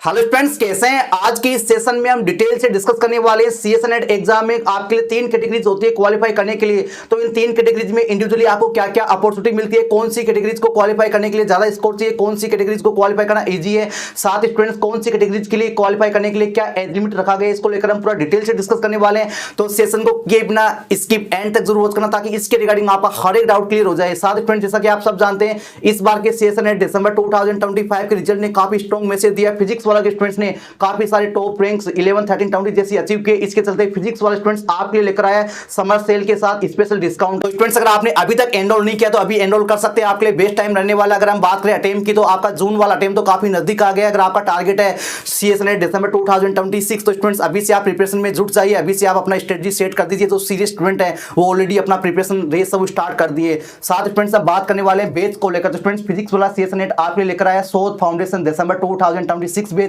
Hello friends, कैसे हैं। आज के इस सेशन में हम डिटेल से डिस्कस करने वाले हैं सीएस नेट एग्जाम में आपके लिए 3 कैटेगरीज होती है क्वालिफाई करने के लिए। तो इन 3 कैटेगरीज में इंडिविजुअली आपको क्या क्या अपॉर्चुनिटी मिलती है, कौन सी कैटेगरीज को क्वालिफाई करने के लिए ज्यादा स्कोर चाहिए, कौन सी कैटेगरीज को क्वालिफाई करना इजी है, साथ स्टूडेंट्स कौन सी कैटेगरीज के लिए क्वालिफाई करने के लिए क्या एज लिमिट रखा गया है, इसको लेकर हम पूरा डिटेल से डिस्कस करने वाले हैं। तो सेशन को किए बिना स्किप एंड तक जरूर वॉच करना ताकि इसके रिगार्डिंग आपका हर एक डाउट क्लियर हो जाए। साथ स्टूडेंट्स जैसा कि आप सब जानते हैं, इस बार के सीएस नेट दिसंबर 2025 के रिजल्ट ने काफी स्ट्रॉन्ग मैसेज दिया। फिजिक्स वाला के स्टूडेंट्स ने काफी सारे टॉप रैंक्स 11, 13, 20 जैसी अचीव किए। इसके चलते फिजिक्स वाले स्टूडेंट्स आपके लिए लेकर आया समर सेल के साथ स्पेशल डिस्काउंट। तो स्टूडेंट्स अगर आपने अभी तक एनरोल नहीं किया तो अभी एनरोल कर सकते हैं, आपके लिए बेस्ट टाइम रहने वाला। अगर हम बात करें अटेम्प्ट की तो आपका जून वाला अटेम्प्ट तो काफी नजदीक आ गया। अगर आपका टारगेट है सीएस नेट दिसंबर 2026 तो स्टूडेंट्स अभी से आप प्रिपरेशन में जुट जाइए, अभी से आप अपना स्ट्रेटजी सेट कर दीजिए। जो सीरियस स्टूडेंट है वो ऑलरेडी अपना प्रिपरेशन रेस सब स्टार्ट कर दिए। साथ स्टूडेंट्स अब बात करने वाले हैं बेच को लेकर। तो स्टूडेंट्स फिजिक्स वाला सीएस नेट आपके लिए लेकर आया शोध फाउंडेशन दिसंबर 2026 बेच,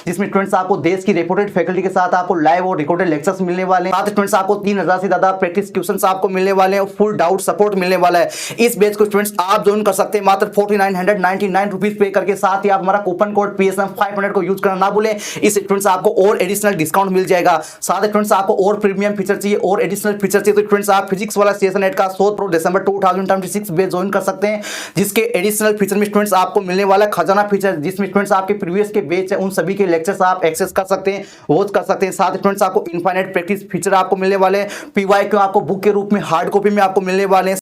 जिसमें स्टूडेंट्स आपको देश की रेपुटेड फैकल्टी के साथ आपको लाइव और रिकॉर्डेड लेक्चर्स मिलने वाले हैं। साथ स्टूडेंट्स आपको 3000 से ज्यादा प्रैक्टिस क्वेश्चंस आपको मिलने वाले हैं और फुल डाउट सपोर्ट मिलने वाला है। इस बैच को स्टूडेंट्स आप ज्वाइन कर सकते हैं मात्र 4999 रुपीज पे करके। साथ ही आप हमारा कूपन कोड PSM 500 को यूज करना ना भूलें। इस स्टूडेंट्स आपको और एडिशनल डिस्काउंट मिल जाएगा। साथ स्टूडेंट्स आपको और प्रीमियम फीचर चाहिए और एडिशनल फीचर चाहिए तो स्टूडेंट्स आप फिजिक्स वाला सीएस नेट का शोध प्रो दिसंबर 2026 बैच ज्वाइन कर सकते हैं, जिसके एडिशनल फीचर में स्टूडेंट्स आपको मिलने वाला खजाना फीचर, जिसमें स्टूडेंट्स आपके प्रीवियस के बैच है उन सभी के लेक्चर्स आप एक्सेस कर सकते हैं, वॉच कर सकते हैं। साथ स्टूडेंट्स आपको इनफाइनाइट प्रैक्टिस फीचर आपको मिलने वाले हैं। PYQ आपको बुक के रूप में हार्ड कॉपी में आपको मिलने वाले हैं।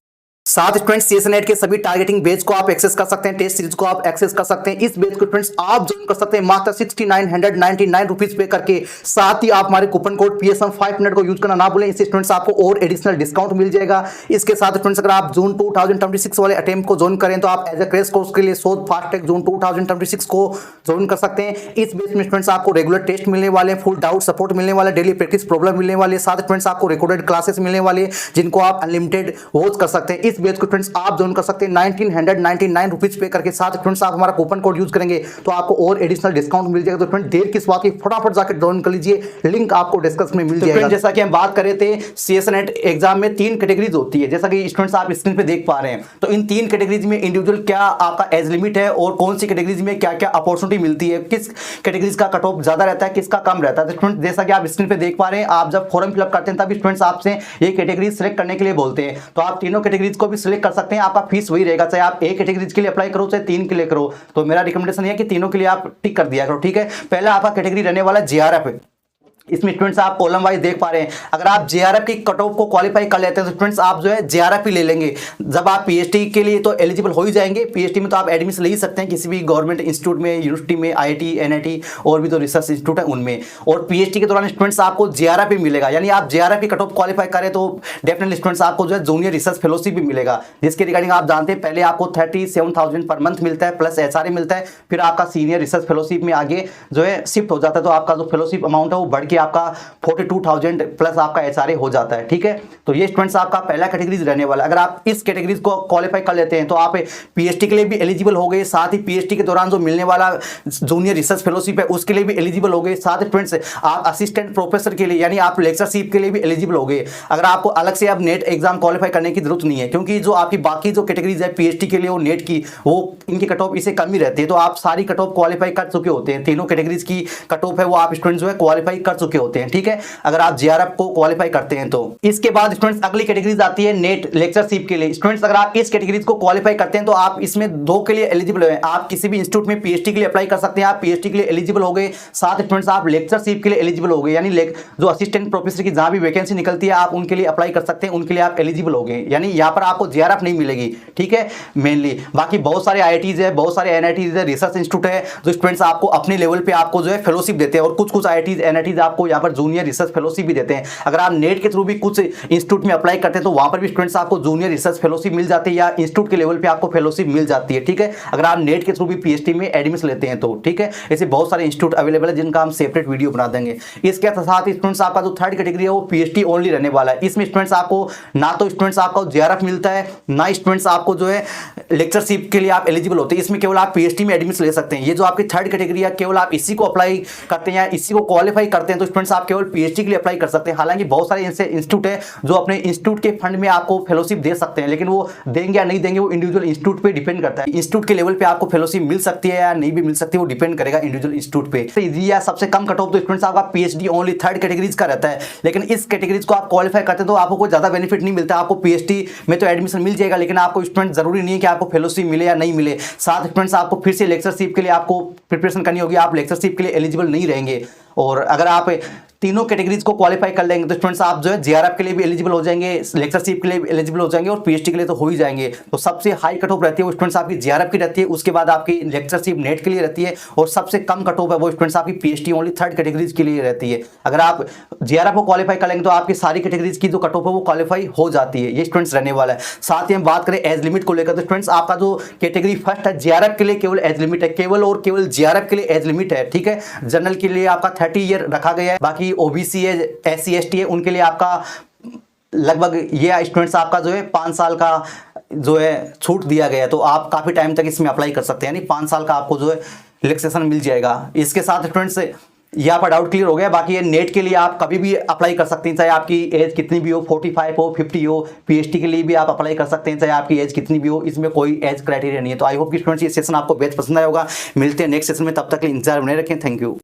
साथ स्टूडेंट्स सीएस नेट के सभी टारगेटिंग बेच को आप एक्सेस कर सकते हैं, टेस्ट सीरीज को आप एक्सेस कर सकते हैं। इस बेच को स्टूडेंट्स आप ज्वाइन कर सकते हैं मात्र 6999 रुपीज पे करके। साथ ही आप हमारे कूपन कोड PSM 500 को यूज करना ना भूलें, इससे स्टूडेंट्स आपको और एडिशनल डिस्काउंट मिल जाएगा। इसके साथ स्टूडेंट्स अगर आप जून 2026 वाले अटेम्प्ट को ज्वाइन करें तो आप एज ए क्रैश कोर्स के लिए शोध फास्टैग जून 2026 को ज्वाइन कर सकते हैं। इस बेच में स्टूडेंट्स आपको रेगुलर टेस्ट मिलने वाले हैं, फुल डाउट सपोर्ट मिलने वाला, डेली प्रैक्टिस प्रॉब्लम मिलने वाली है। साथ स्टूडेंट्स आपको रिकॉर्डेड क्लासेस मिलने वाली है जिनको आप अनलिमिटेड वॉच कर सकते हैं। इस बेच को स्टूडेंट्स आप ज्वाइन कर सकते हैं 1999 रुपीज पे करके। साथ स्टूडेंट्स आप हमारा कूपन कोड यूज करेंगे तो आपको और एडिशनल डिस्काउंट मिल जाएगा। तो फ्रेंड देर किस बात की, फटाफट जाकर ज्वाइन कर लीजिए, लिंक आपको डिस्क्रिप्शन में मिल जाएगा। जैसा कि हम बात कर रहे थे सीएस नेट एग्जाम में 3 कैटेगरीज होती है, जैसा कि स्टूडेंट्स आप स्क्रीन पे देख पा रहे हैं। तो इन 3 कैटेगरीज में इंडिविजुअल क्या आपका एज लिमिट है और कौन सी कैटेगरीज में क्या क्या अपॉर्चुनिटी मिलती है, किस कैटेगरीज का कट ऑफ ज्यादा रहता है, किसका कम रहता है। तो स्टूडेंट जैसा कि आप स्क्रीन पे देख पा रहे हैं, आप जब फॉर्म फिलअप करते हैं तब स्टूडेंट्स आपसे ये कैटेगरी सिलेक्ट करने के लिए बोलते हैं। तो आप तीनों कैटेगरीज को भी सिलेक्ट कर सकते हैं, आपका फीस वही रहेगा, चाहे आप एक कैटेगरीज के लिए अप्लाई करो चाहे 3 के लिए करो। तो मेरा रिकमेंडेशन है कि तीनों के लिए आप टिक कर दिया करो, ठीक है। पहला आपका कैटेगरी रहने वाला JRF है। इसमें स्टूडेंट्स आप कॉलम वाइज देख पा रहे हैं। अगर आप JRF की कट ऑफ को क्वालिफाई कर लेते हैं तो स्टूडेंट्स आप जो है JRF ही ले लेंगे। जब आप PhD के लिए तो एलिजिबल हो ही जाएंगे। PhD में तो आप एडमिशन ले ही सकते हैं किसी भी गवर्नमेंट इंस्टीट्यूट में, यूनिवर्सिटी में, IIT, NIT और भी जो रिसर्च इंस्टीट्यूट है उनमें। और PhD के दौरान स्टूडेंट्स आपको JRF भी मिलेगा, यानी आप JRF की कट ऑफ क्वालिफाई करें तो डेफिनेटली स्टूडेंट्स आपको जो है जूनियर रिसर्च फेलोशिप भी मिलेगा, जिसके रिगार्डिंग आप जानते हैं पहले आपको 37,000 पर मंथ मिलता है प्लस HRA मिलता है, फिर आपका सीनियर रिसर्च फेलोशिप में आगे जो है शिफ्ट हो जाता है तो आपका जो फेलोशिप अमाउंट है वो बढ़ के आपका 42,000 प्लस आपका HRA हो जाता है, ठीक है। तो ये स्टूडेंट्स आपका पहला कैटेगरीज रहने वाला। अगर आप इस कैटेगरीज को क्वालिफाई कर लेते हैं तो आप PhD के लिए भी एलिजिबल हो गए, साथ ही PhD के दौरान जो मिलने वाला जूनियर रिसर्च फेलोशिप है उसके लिए भी एलिजिबल हो गए। साथ स्टूडेंट्स आप असिस्टेंट प्रोफेसर के लिए यानी आप लेक्चरशिप के लिए भी एलिजिबल हो गए। अगर आपको अलग से अब नेट एग्जाम क्वालिफाई करने की जरूरत नहीं है, क्योंकि जो आपकी बाकी जो कैटेगरीज है PhD के लिए और नेट की, वो इनकी कट ऑफ इससे कम ही रहती है। तो आप सारी कट ऑफ क्वालिफाई कर चुके होते हैं, तीनों कैटेगरीज की कट ऑफ है वो आप स्टूडेंट जो है क्वालिफाई कर चुके होते हैं, ठीक है, अगर आप JRF को क्वालिफाई करते हैं तो। इसके बाद स्टूडेंट्स अगली कैटेगरीज आती है नेट लेक्चरशिप के लिए। स्टूडेंट्स अगर आप इस कैटेगरीज को क्वालिफाई करते हैं तो आप इसमें 2 के लिए एलिजिबल हैं। आप किसी भी इंस्टीट्यूट में PhD के लिए अप्लाई कर सकते हैं, आप PhD के लिए एलिजिबल हो गए। साथ स्टूडेंट्स आप लेक्चरशिप के लिए एलिजिबल हो गए, यानी जो असिस्टेंट प्रोफेसर की जहां भी वैकेंसी निकलती है आप उनके लिए अप्लाई कर सकते हैं, उनके लिए आप एलिजिबल हो गए, यानी यहाँ पर आपको JRF नहीं मिलेगी, ठीक है, मेनली। बाकी बहुत सारे IITs है, बहुत सारे NITs है, रिसर्च इंस्टीट्यूट है जो स्टूडेंट्स आपको अपने लेवल पे आपको जो है फेलोशिप देते हैं, और कुछ IITs NITs आपको यहाँ पर जूनियर रिसर्च फेलोशिप भी देते हैं। अगर आप नेट के थ्रू भी कुछ इंस्टीट्यूट में अप्लाई करते हैं तो वहां पर भी स्टूडेंट्स आपको जूनियर रिसर्च फेलोशिप मिल जाती है या इंस्टीट्यूट के लेवल पे आपको फेलोशिप मिल जाती है, ठीक है, अगर आप नेट के थ्रू भी PhD में एडमिशन लेते हैं तो, ठीक है। ऐसे बहुत सारे इंस्टीट्यूट अवेलेबल है जिनका हम सेपरेट वीडियो बना देंगे। इसके साथ ही स्टूडेंट्स आपका जो थर्ड कैटेगरी है वो PhD ओनली रहने वाला है। इसमें स्टूडेंट्स आपको ना तो स्टूडेंट्स आपको JRF मिलता है, ना स्टूडेंट्स आपको जो है लेक्चरशिप के लिए आप एलिजिबल होते हैं। इसमें केवल आप PhD में एडमिशन ले सकते हैं। ये जो आपकी थर्ड कैटेगरी है केवल आप इसी को अप्लाई करते हैं या इसी को क्वालिफाई करते हैं तो तो स्टूडेंट्स आप केवल पीएचडी के लिए अप्लाई कर सकते हैं। हालांकि बहुत सारे ऐसे इंस्टीट्यूट है जो अपने इंस्टीट्यूट के फंड में आपको फेलोशिप दे सकते हैं, लेकिन वो देंगे या नहीं देंगे वो इंडिविजुअल इंस्टीट्यूट पे डिपेंड करता है। इंस्टीट्यूट के लेवल पे आपको फेलोशिप मिल सकती है या नहीं भी मिल सकती है, वो डिपेंड करेगा इंडिविजुअल इंस्टीट्यूट पे। तो इजी या सबसे कम कट ऑफ तो स्टूडेंट्स आपका पीएचडी ओनली 3rd कैटेगरीज का रहता है, लेकिन इस कैटेगरीज को आप क्वालिफाई करते हैं तो आपको कोई ज्यादा बेनिफिट नहीं मिलता। आपको पीएचडी में तो एडमिशन मिल जाएगा, लेकिन आपको स्टूडेंट जरूरी नहीं है कि आपको फेलोशिप मिले या नहीं मिले। साथ स्टूडेंट्स आपको फिर से लेक्चरशिप के लिए आपको प्रिपरेशन करनी होगी, आप लेक्चरशिप के लिए एलिजिबल नहीं रहेंगे। और अगर आप तीनों कैटेगरीज को क्वालिफाई कर लेंगे तो स्टूडेंट्स आप जो है जेआरएफ के लिए भी एलिजिबल हो जाएंगे, लेक्चरशिप के लिए भी एलिजिबल हो जाएंगे और पीएचडी के लिए तो हो ही जाएंगे। तो सबसे हाई कट ऑफ रहती है वो स्टूडेंट्स आपकी जेआरएफ की रहती है, उसके बाद आपकी लेक्चरशिप नेट के लिए रहती है, और सबसे कम कट ऑफ है वो स्टूडेंट्स आपकी पीएचडी ओनली 3rd कैटेगरीज के लिए रहती है। अगर आप जेआरएफ को क्वालिफाई कर लेंगे तो आपकी सारी कैटेगरीज की जो कट ऑफ है वो क्वालिफाई हो जाती है। ये स्टूडेंट्स रहने वाला है। साथ ही हम बात करें एज लिमिट को लेकर तो स्टूडेंट्स आपका जो कैटेगरी फर्स्ट है जेआरएफ के लिए केवल एज लिमिट है, केवल और केवल जेआरएफ के लिए एज लिमिट है, ठीक है। जनरल के लिए आपका 30 ईयर रखा गया है, बाकी ओबीसी है, एससी एसटी है, उनके लिए आपका लगभग ये स्टूडेंट्स आपका जो है 5 साल का जो है छूट दिया गया है, तो आप काफी टाइम तक इसमें अप्लाई कर सकते हैं, यानी 5 साल का आपको जो है रिलैक्सेशन मिल जाएगा। इसके साथ स्टूडेंट्स ये आपका डाउट क्लियर हो गया। बाकी ये नेट के लिए आप कभी भी अप्लाई कर सकते हैं, चाहे आपकी एज कितनी भी हो, 45 हो, 50 हो। पीएचडी के लिए भी आप अप्लाई कर सकते हैं चाहे आपकी एज कितनी भी हो, इसमें कोई एज क्राइटेरिया नहीं है। तो आई होप कि स्टूडेंट्स ये सेशन आपको बेहद पसंद आया होगा। मिलते हैं नेक्स्ट सेशन में, तब तक के लिए इंतजार बने रखें। Thank you.